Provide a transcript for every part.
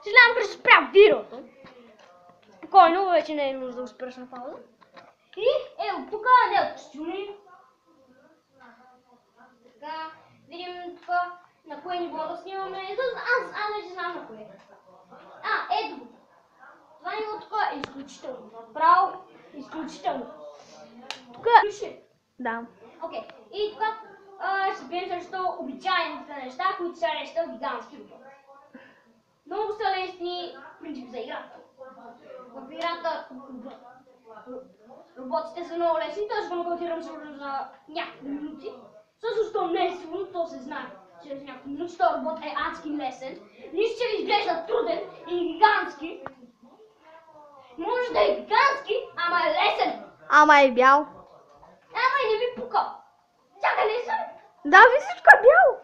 Съжалявам, че ще спря видеото. Спокойно, вече не е нужда да спреш на пауза. И ето тук е костюми. Така, видим тук на кое ниво да снимаме. Аз вече знам на кое. Ето го. Това ниво тук е изключително. Направо изключително. Тук е. Да. Окей. И тук ще бием също обичайните неща, които се наричат гигантски роботи. Много са лесни принцип за играта. В играта роботите са много лесни, т.е. го наготирам сигурно за няколко минути. Също не е сигурно, то се знае, че за няколко минути този робот е адски лесен. Нищо, че ви изглежда труден и гигантски. Може да е гигантски, ама е лесен. Ама е бял. Ама и не ви пука. Чакай, лесен? Да, ви всичко е бял.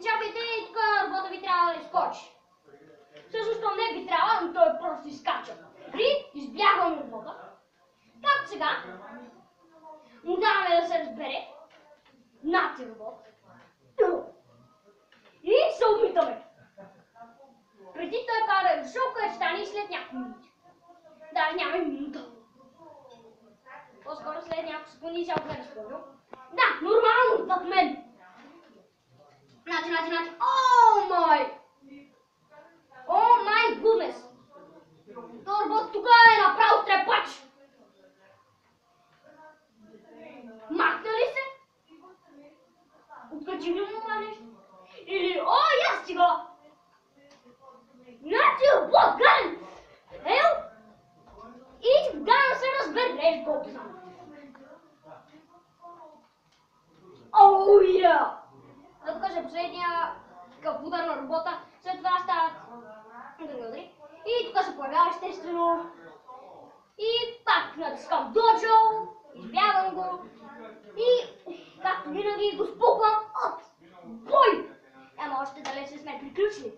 Чакайте, тук робота ви трябва да изкочи. Всъщност то не би трябвало, но той просто изкача. И избягваме робота. Както сега, му даваме да се разбере. Нати робот. И се умитаме. Преди той пара да е дошъл, където ще стане и след няколко минути. Даже няма и минута. По-скоро след няколко секунди ще го разпълнил. Да, нормално, зад мен. Значи. О май гуднес! Този робот тук е направо трепач! Махна ли се? Откачи ли му това нещо? Или, я стига! Значи робот, гаден! Ел! И да се разбереш колко знам. Да покажа последния такъв удар на робота. След това стават удари. И тук се появява естествено. И пак натискам доджо, избягвам го. И както винаги го спуквам от бой. Ама още далеч не сме приключили.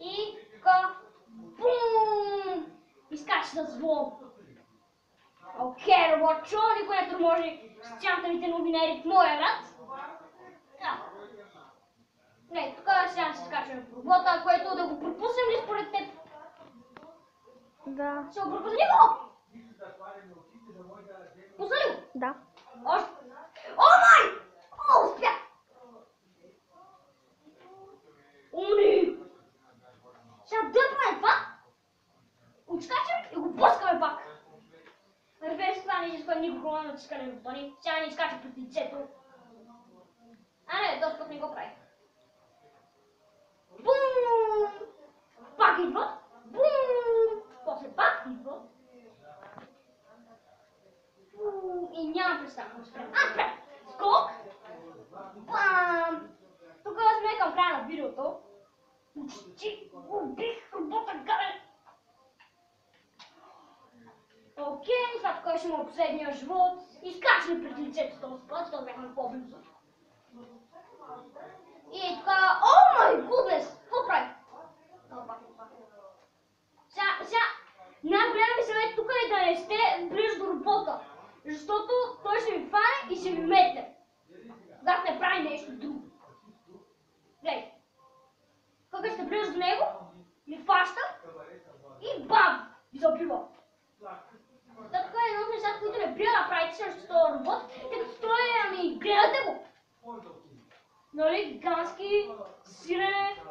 И така, бум! Изкача с звук. Окей, робот, никой не тормози социалните новинери в моя град. Не, тук сега се скачаме в робота, което да го пропуснем ли според теб? Да. Ще го пропуснем ли го? Пусна ли го? Да. Още. О май! Успях! Умни! Сега дърпаме това, отскачаме и го пускаме пак. Разбира се, това не изисква никакво натискане на бутони. Сега ни изкача пред лицето. Не, този път не го прави. Бум! Пак идва. Бум! После пак идва. Бум! И няма представа да спрем. Спрем! Скок! Бам! Тук сме към края на видеото. Почти убих робота, гаден! Окей, това тук ще му последния живот. Изкачаме пред лицето този път, защото бяхме по-близо. И така, о май гуднес! Какво прави? Сега, най-голям ми съвет тук е да не сте близо до робота. Защото той ще ви фане и ще ви метне. Когато не прави нещо друго. Гледай. Когато сте близо до него, ви фаща и бам! Ви забива. Така е едно от нещата, които не бива да правите срещу този робот, тъй като той, гледате го! Нали, гигантски, сирене,